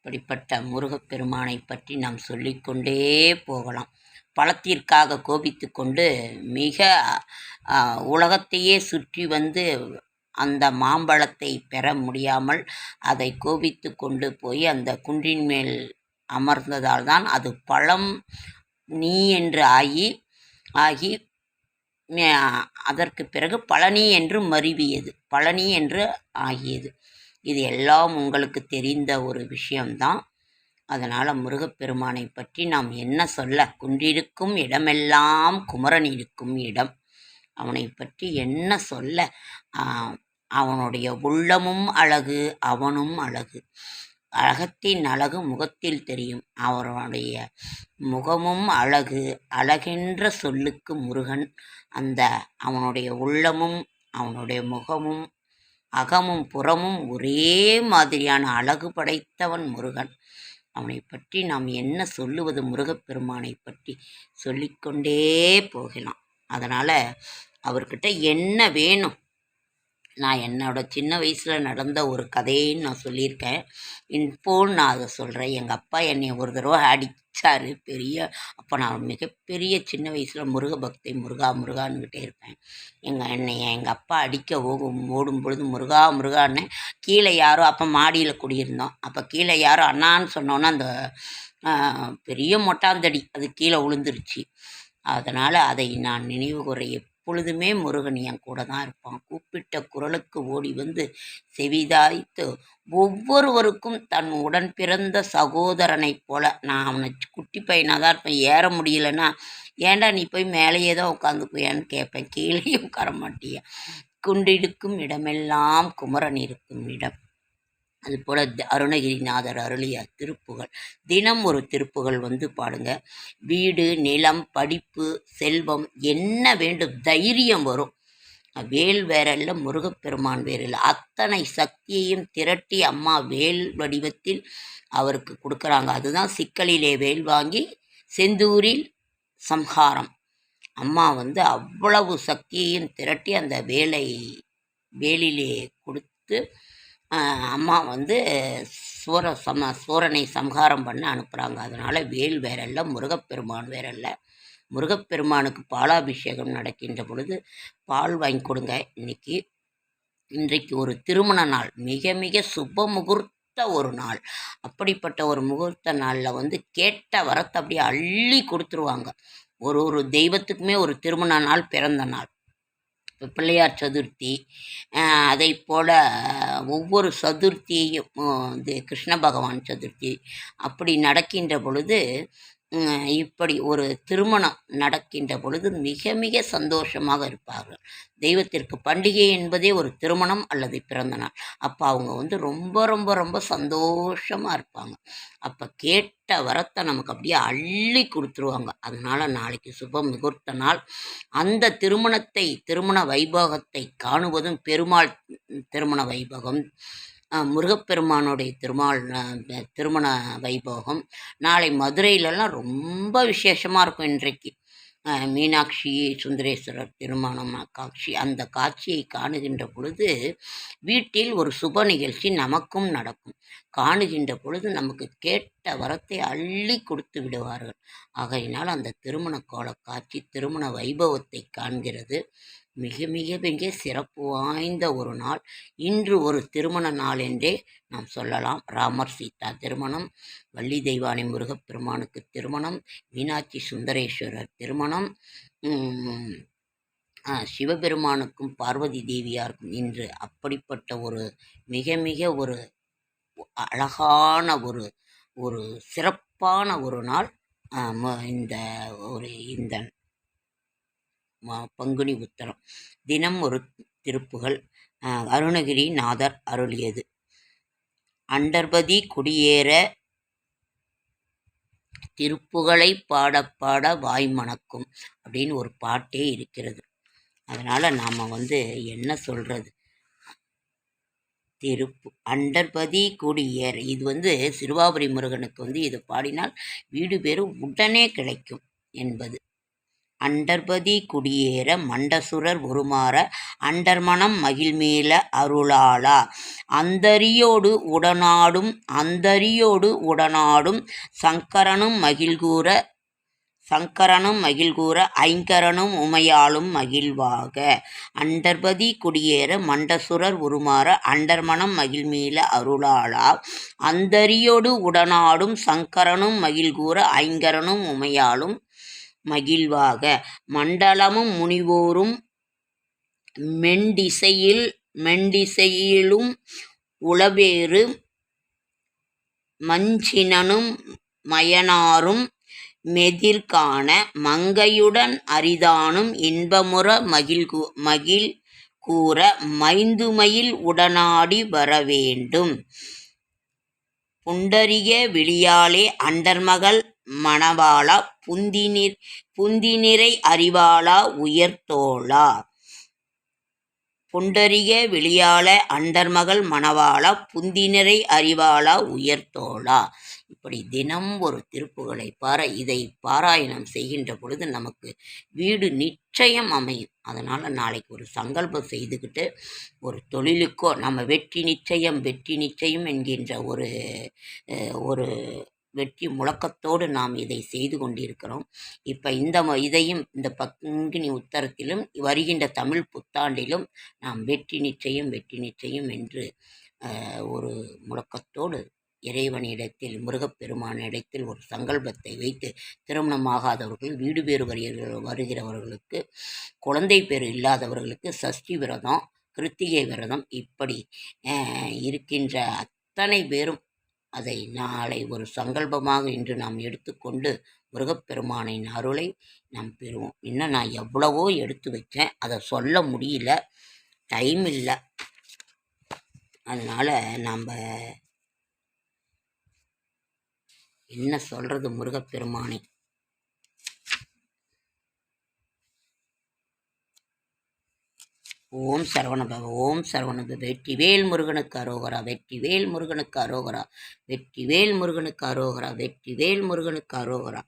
இப்படிப்பட்ட முருகப்பெருமானை பற்றி நாம் சொல்லிக்கொண்டே போகலாம். பழத்திற்காக கோபித்து கொண்டு மிக உலகத்தையே சுற்றி வந்து அந்த மாம்பழத்தை பெற முடியாமல் அதை கோபித்து கொண்டு போய் அந்த குன்றின் மேல் அமர்ந்ததால் தான் அது பழம் நீ என்று ஆகி அதற்கு பிறகு பழனி என்று மருவியது, பழனி என்று ஆகியது. இது எல்லாம் உங்களுக்கு தெரிந்த ஒரு விஷயம்தான். அதனால் முருகப்பெருமானை பற்றி நாம் என்ன சொல்ல, குன்றிருக்கும் இடமெல்லாம் குமரன் இருக்கும் இடம். அவனை பற்றி என்ன சொல்ல, அவனுடைய உள்ளமும் அழகு, அவனும் அழகு. அழகத்தின் அழகு முகத்தில் தெரியும். அவனுடைய முகமும் அழகு, அழகென்ற சொல்லுக்கு முருகன். அந்த அவனுடைய உள்ளமும் அவனுடைய முகமும் அகமும் புறமும் ஒரே மாதிரியான அழகு படைத்தவன் முருகன். அவனை பற்றி நாம் என்ன சொல்லுவது, முருகப்பெருமானை பற்றி சொல்லிக்கொண்டே போகலாம். அதனால் அவர்கிட்ட என்ன வேணும், நான் என்னோடய சின்ன வயசில் நடந்த ஒரு கதைன்னு நான் சொல்லியிருக்கேன். இப்போது நான் அதை சொல்கிறேன். எங்கள் அப்பா என்னை ஒரு தடவை அடித்தார். அப்போ நான் மிகப்பெரிய சின்ன வயசில் முருக பக்தி, முருகா முருகான்னுக்கிட்டே இருப்பேன். எங்கள் அப்பா அடிக்க ஓடும் பொழுது முருகா முருகான்னு கீழே யாரோ, அப்போ மாடியில் குடியிருந்தோம், அப்போ கீழே யாரோ அண்ணான்னு சொன்னோன்னே அந்த பெரிய மொட்டாந்தடி அது கீழே விழுந்துருச்சு. அதனால் அதை நான் நினைவு கூற எப்பொழுதுமே முருகன் என் கூட தான் இருப்பான். கூப்பிட்ட குரலுக்கு ஓடி வந்து செவிதாய்த்து ஒவ்வொருவருக்கும் தன் உடன் பிறந்த சகோதரனைப் போல. நான் அவனை குட்டி பையனாக தான் இருப்பேன். ஏற முடியலன்னா, ஏண்டா நீ போய் மேலேயே தான் உட்காந்துக்குவியான்னு கேட்பேன். கீழே உட்கார மாட்டியா. குண்டிருக்கும் இடமெல்லாம் குமரன் இருக்கும் இடம். அதுபோல் அருணகிரிநாதர் அருளிய திருப்புகள், தினம் ஒரு திருப்புகள் வந்து பாடுங்க. வீடு, நிலம், படிப்பு, செல்வம் என்ன வேண்டும், தைரியம் வரும். வேல் வேறல்ல, முருகப்பெருமான் வேறில்லை. அத்தனை சக்தியையும் திரட்டி அம்மா வேல் வடிவத்தில் அவருக்கு கொடுக்குறாங்க. அதுதான் சிக்கலிலே வேல் வாங்கி செந்தூரில் சம்ஹாரம். அம்மா வந்து அவ்வளவு சக்தியையும் திரட்டி அந்த வேலிலே கொடுத்து அம்மா வந்து சூரனை சம்ஹாரம் பண்ண அனுப்புகிறாங்க. அதனால் வேல் வேறல்ல, முருகப்பெருமான் வேறல்ல. முருகப்பெருமானுக்கு பாலாபிஷேகம் நடக்கின்ற பொழுது பால் வாங்கி கொடுங்க. இன்றைக்கு ஒரு திருமண நாள், மிக மிக சுப முகூர்த்த ஒரு நாள். அப்படிப்பட்ட ஒரு முகூர்த்த நாளில் வந்து கேட்ட வரத்தை அப்படியே அள்ளி கொடுத்துருவாங்க. ஒரு தெய்வத்துக்குமே ஒரு திருமண நாள், பிறந்த நாள். பிள்ளையார் சதுர்த்தி, அதை போல் ஒவ்வொரு சதுர்த்தியையும் கிருஷ்ண பகவான் சதுர்த்தி அப்படி நடக்கின்ற பொழுது, இப்படி ஒரு திருமணம் நடக்கின்ற பொழுது மிக மிக சந்தோஷமாக இருப்பார்கள். தெய்வத்திற்கு பண்டிகை என்பதே ஒரு திருமணம் அல்லது பிறந்த நாள். அப்போ அவங்க வந்து ரொம்ப ரொம்ப ரொம்ப சந்தோஷமாக இருப்பாங்க. அப்போ கேட்ட வரத்தை நமக்கு அப்படியே அள்ளி கொடுத்துருவாங்க. அதனால் நாளைக்கு சுப முகூர்த்த நாள். அந்த திருமண வைபோகத்தை காணுவதும், பெருமாள் திருமண வைபோகம், முருகப்பெருமானுடைய திருமண வைபோகம் நாளை மதுரையிலலாம் ரொம்ப விசேஷமாக இருக்கும். இன்றைக்கு மீனாட்சி சுந்தரேஸ்வரர் திருமணம் காட்சி, அந்த காட்சியை காணுகின்ற பொழுது வீட்டில் ஒரு சுப நிகழ்ச்சி நமக்கும் நடக்கும். காணுகின்ற பொழுது நமக்கு கேட்ட வரத்தை அள்ளி கொடுத்து விடுவார்கள். ஆகையினால் அந்த திருமண கோல காட்சி, திருமண வைபவத்தை காண்கிறது மிக மிக மிக சிறப்பு வாய்ந்த ஒரு நாள். இன்று ஒரு திருமண நாள் என்றே நாம் சொல்லலாம். ராமர் சீதா திருமணம், வள்ளி தெய்வானை முருகப்பெருமானுக்கு திருமணம், மீனாட்சி சுந்தரேஸ்வரர் திருமணம், சிவபெருமானுக்கும் பார்வதி தேவியாருக்கும் இன்று அப்படிப்பட்ட ஒரு மிக மிக ஒரு அழகான ஒரு சிறப்பான ஒரு நாள். இந்த பங்குனி உத்தரம். தினம் ஒரு திருப்புகள், அருணகிரிநாதர் அருளியது. அண்டர்பதி குடியேற திருப்புகளை பாட பாட வாய் மணக்கும் அப்படின்னு ஒரு பாட்டே இருக்கிறது. அதனால் நாம் வந்து என்ன சொல்கிறது, அண்டர்பதி குடியேற, இது வந்து சிறுவாபுரி முருகனுக்கு வந்து இது பாடினால் வீடு பேரும் உடனே கிடைக்கும் என்பது. அண்டர்பதி குடியேற மண்டசுரர் உருமாற அண்டர்மனம் மகிழ்மேல அருளாளா. அந்தரியோடு உடனாடும் சங்கரனும் மகிழ்கூற ஐங்கரனும் உமையாளும் மகிழ்வாக. அண்டர்பதி குடியேற மண்டசுரர் உருமாற அண்டர்மனம் மகிழ்மேல அருளாளா. அந்தரியோடு உடனாடும் சங்கரனும் மகிழ்கூற ஐங்கரனும் உமையாளும் மகிழ்வாக. மண்டலமும் முனிவோரும் மெண்டிசையிலும் உளவேறு மஞ்சினனும் மயனாரும் மெதிர்காண மங்கையுடன் அரிதானும் இன்பமுற மகிழ்கூற மைந்துமயில் உடனாடி வரவேண்டும். புண்டரிக விழியாலே அண்டர்மகள் மணவாளா புந்திநிறை அறிவாளா உயர்த்தோளா. புண்டரிக விழியால அண்டர்மகள் மணவாளா புந்திநிறை அறிவாளா உயர்த்தோளா. இப்படி தினம் ஒரு திருப்புகளை இதை பாராயணம் செய்கின்ற பொழுது நமக்கு வீடு நிச்சயம் அமையும். அதனால் நாளைக்கு ஒரு சங்கல்பம் செய்துக்கிட்டு ஒரு தொழிலுக்கோ நம்ம வெற்றி நிச்சயம் என்கின்ற ஒரு வெற்றி முழக்கத்தோடு நாம் இதை செய்து கொண்டிருக்கிறோம். இப்போ இதையும் இந்த பங்குனி உத்தரத்திலும் வருகின்ற தமிழ் புத்தாண்டிலும் நாம் வெற்றி நிச்சயம் என்று ஒரு முழக்கத்தோடு இறைவனிடத்தில் முருகப்பெருமானிடத்தில் ஒரு சங்கல்பத்தை வைத்து திருமணமாகாதவர்கள், வீடு பேறு வருகிறவர்களுக்கு, குழந்தை பேறு இல்லாதவர்களுக்கு சஷ்டி விரதம், கிருத்திகை விரதம், இப்படி இருக்கின்ற அத்தனை பேரும் அதை நாளை ஒரு சங்கல்பமாக இன்று நாம் எடுத்துக்கொண்டு முருகப்பெருமானின் அருளை நாம் பெறுவோம். இன்னும் நான் எவ்வளவோ எடுத்து வச்சேன், அதை சொல்ல முடியல, டைம் இல்லை. அதனால் நம்ம என்ன சொல்கிறது முருகப்பெருமானே. ஓம் சரவணபவ ஓம் சரவணபவ. வெற்றிவேல் முருகனுக்கு அரோகரா, வெற்றிவேல் முருகனுக்கு அரோகரா, வெற்றிவேல் முருகனுக்கு அரோகரா, வெற்றிவேல் முருகனுக்கு அரோகரா.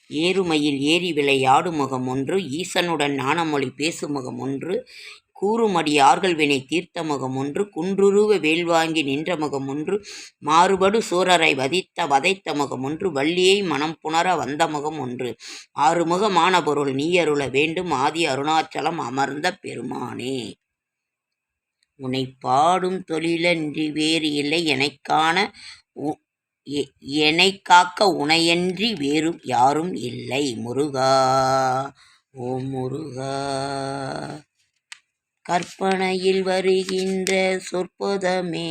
ஏறுமையில் ஏறி விளையாடு முகம் ஒன்று, ஈசனுடன் ஞானமொழி பேசு முகம் ஒன்று, கூறுமடி ஆர்கள் வினை தீர்த்த முகம் ஒன்று, குன்றுருவ வேல்வாங்கி நின்ற முகம் ஒன்று, மாறுபடு சூரரை வதைத்த முகம் ஒன்று, வள்ளியை மனம் புணர வந்த முகம் ஒன்று, ஆறுமுகமான பொருள் நீயருள வேண்டும் ஆதி அருணாச்சலம் அமர்ந்த பெருமானே. உன்னை பாடும் தொழிலன்றி வேறு இல்லை என்னை காக்க உனையன்றி வேறு யாரும் இல்லை. முருகா ஓம் முருகா. கற்பனையில் வருகின்ற சொற்பதமே,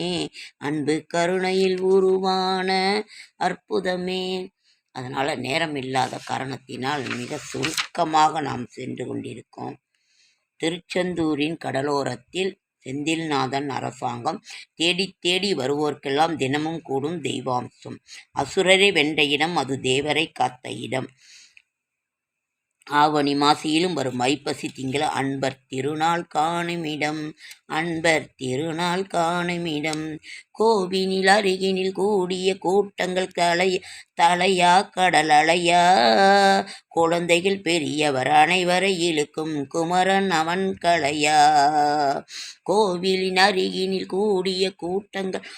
அன்பு கருணையில் உருவான அற்புதமே. அதனால் நேரம் இல்லாத காரணத்தினால் மிக சுருக்கமாக நாம் சென்று கொண்டிருக்கோம். திருச்செந்தூரின் கடலோரத்தில் செந்தில்நாதன் அரசாங்கம் தேடி வருவோர்க்கெல்லாம் தினமும் கூடும் தெய்வாம்சம். அசுரரை வென்ற இடம், அது தேவரை காத்த இடம். ஆவணி மாசியிலும் வரும் ஐப்பசி திங்கள அன்பர் திருநாள் காணுமிடம். கோவினில் அருகினில் கூடிய கூட்டங்கள் தலையா கடல் அலையா. குழந்தைகள் பெரியவர் அனைவரை இழுக்கும் குமரன் அவன் கலையா. கோவிலின் அருகினில் கூடிய கூட்டங்கள்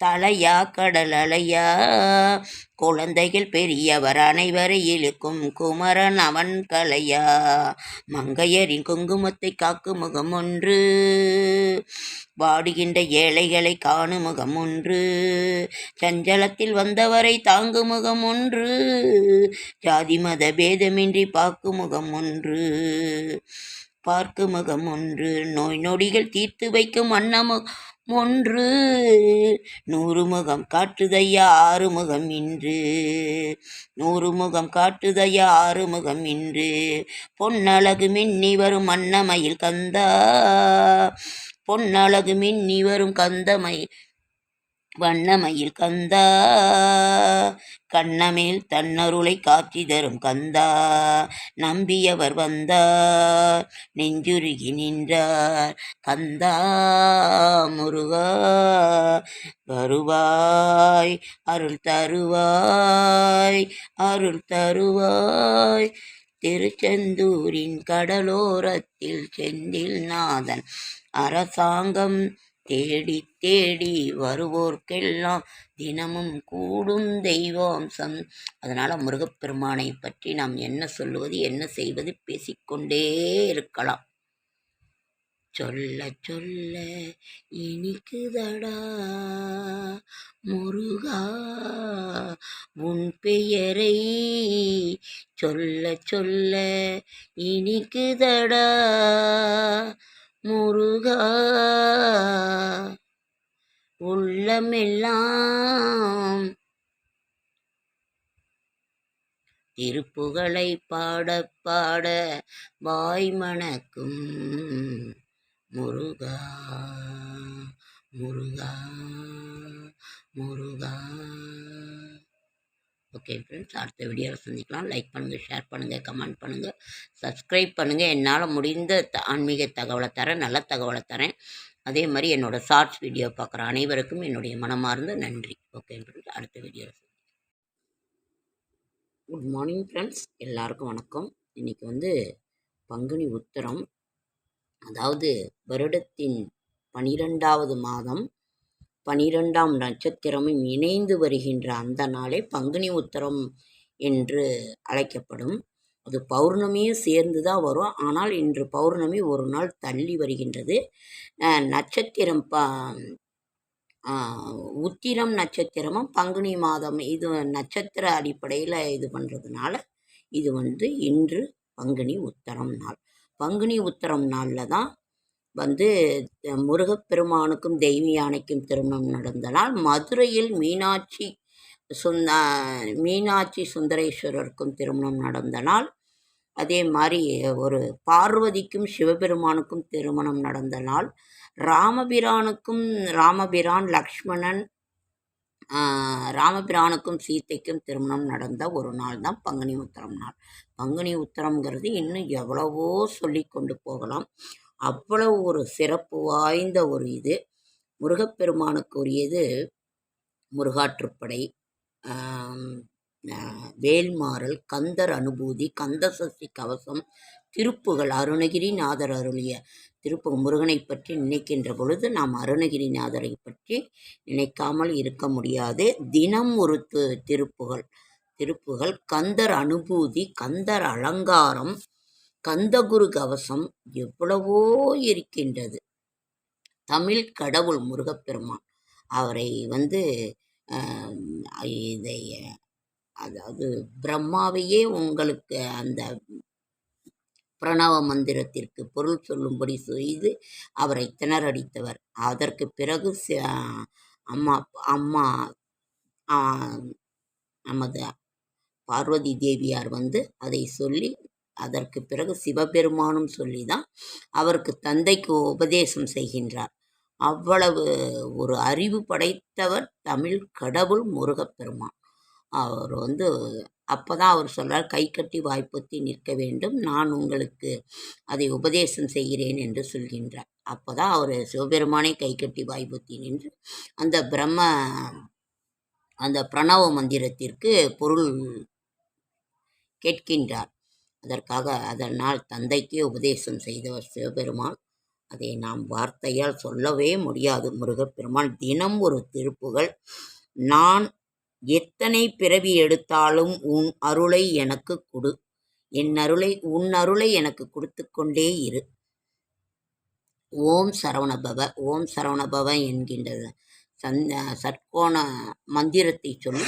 தலையா கடல் அலையா. குழந்தைகள் பெரியவர் அனைவரை இழுக்கும் குமரன் அவன் கலையா. மங்கையரின் குங்குமத்தை காக்கும் முகம் ஒன்று, வாடுகின்ற ஏழைகளை காணும் முகம் ஒன்று, சஞ்சலத்தில் வந்தவரை தாங்கும் முகம் ஒன்று, ஜாதி மத பேதமின்றி பார்க்கும் முகம் ஒன்று, நோய் நொடிகள் தீர்த்து வைக்கும் அன்னமுகம் ஒன்று, 100 முகம் காட்டுதையா 6 முகம் இன்று, 100 முகம் காட்டுதையா 6 முகம் இன்று, பொன்னழகு மின்னி வரும் அன்னமயில் கந்தா, பொன்னழகு மின்னி வரும் வண்ணமயில் கந்தா, கண்ணமேல் தன்னருளை காட்சி தரும் கந்தா, நம்பியவர் வந்தார் நெஞ்சுருகி நின்றார் கந்தா முருகா. வருவாய் அருள் தருவாய் அருள் தருவாய். திருச்செந்தூரின் கடலோரத்தில் செந்தில் நாதன் அரசாங்கம் தேடி தேடி வருவோர்க்கெல்லாம் தினமும் கூடும் தெய்வாம்சம். அதனால் முருகப்பெருமானை பற்றி நாம் என்ன சொல்லுவது என்ன செய்வது பேசிக்கொண்டே இருக்கலாம். சொல்ல சொல்ல இனிக்குதடா முருகா உன் பெயரை, சொல்ல சொல்ல இனிக்குதடா முருகா உள்ளமெல்லாம் திருப்புகழை பாட பாட வாய் மணக்கும் முருகா முருகா முருகா. ஓகே ஃப்ரெண்ட்ஸ், அடுத்த வீடியோவில் சந்திக்கலாம். லைக் பண்ணுங்கள், ஷேர் பண்ணுங்கள், கமெண்ட் பண்ணுங்கள், சப்ஸ்கிரைப் பண்ணுங்கள். என்னால் முடிந்த ஆன்மீக தகவலை தரேன், நல்ல தகவலை தரேன். அதே மாதிரி என்னோடய ஷார்ட்ஸ் வீடியோ பார்க்குற அனைவருக்கும் என்னுடைய மனமார்ந்த நன்றி. ஓகே ஃப்ரெண்ட்ஸ், அடுத்த வீடியோவில். குட் மார்னிங் ஃப்ரெண்ட்ஸ், எல்லாருக்கும் வணக்கம். இன்றைக்கி பங்குனி உத்திரம், அதாவது வருடத்தின் 12வது மாதம் 12ஆம் நட்சத்திரமும் இணைந்து வருகின்ற அந்த நாளே பங்குனி உத்திரம் என்று அழைக்கப்படும். அது பௌர்ணமியும் சேர்ந்து தான் வரும். ஆனால் இன்று பௌர்ணமி ஒரு நாள் தள்ளி வருகின்றது. நட்சத்திரம் உத்திரம் நட்சத்திரமும் பங்குனி மாதம் இது நட்சத்திர அடிப்படையில் இது பண்ணுறதுனால இது இன்று பங்குனி உத்திரம் நாள். பங்குனி உத்திரம் நாளில் தான் முருகப்பெருமானுக்கும் தெய்வ யானைக்கும் திருமணம் நடந்த நாள். மதுரையில் மீனாட்சி சுந்தரேஸ்வரருக்கும் திருமணம் நடந்த நாள். அதே மாதிரி ஒரு பார்வதிக்கும் சிவபெருமானுக்கும் திருமணம் நடந்த நாள். ராமபிரான் லக்ஷ்மணன் ராமபிரானுக்கும் சீத்தைக்கும் திருமணம் நடந்த ஒரு நாள் தான் பங்குனி உத்திரம் நாள். பங்குனி உத்திரம்ங்கிறது இன்னும் எவ்வளவோ சொல்லி கொண்டு போகலாம். அவ்வளவு ஒரு சிறப்பு வாய்ந்த ஒரு இது. முருகப்பெருமானுக்குரியது முருகாற்றுப்படை, வேல்மாறல், கந்தர் அனுபூதி, கந்தசஷ்டி கவசம், திருப்புகள், அருணகிரிநாதர் அருளிய முருகனை பற்றி நினைக்கின்ற பொழுது நாம் அருணகிரிநாதரை பற்றி நினைக்காமல் இருக்க முடியாது. தினம் ஒரு திருப்புகள், கந்தர் அனுபூதி, கந்தர் அலங்காரம், கந்தகுரு கவசம், எவ்வளவோ இருக்கின்றது. தமிழ் கடவுள் முருகப்பெருமான், அவரை இதை அதாவது பிரம்மாவையே உங்களுக்கு அந்த பிரணவ மந்திரத்திற்கு பொருள் சொல்லும்படி செய்து அவரை திணறடித்தவர். அதற்கு பிறகு நமது பார்வதி தேவியார் அதை சொல்லி அதற்கு பிறகு சிவபெருமானும் சொல்லி தான் அவருக்கு தந்தைக்கு உபதேசம் செய்கின்றார். அவ்வளவு ஒரு அறிவு படைத்தவர் தமிழ் கடவுள் முருகப்பெருமான். அவர் அப்போ தான் அவர் சொல்கிறார், கை கட்டி வாய்ப்பொத்தி நிற்க வேண்டும், நான் உங்களுக்கு அதை உபதேசம் செய்கிறேன் என்று சொல்கின்றார். அப்போ தான் அவர் சிவபெருமானை கை கட்டி வாய்ப்பொத்தி நின்று அந்த பிரணவ மந்திரத்திற்கு பொருள் கேட்கின்றார். அதனால் தந்தைக்கே உபதேசம் செய்தவர் சிவபெருமான். அதை நாம் வார்த்தையால் சொல்லவே முடியாது. முருகப்பெருமான் தினம் ஒரு திருப்புகள், நான் எத்தனை பிறவி எடுத்தாலும் உன் அருளை எனக்கு கொடு, உன் அருளை எனக்கு கொடுத்து கொண்டே இரு, ஓம் சரவணபவ ஓம் சரவணபவ என்கின்ற சற்கோண மந்திரத்தை சொல்லி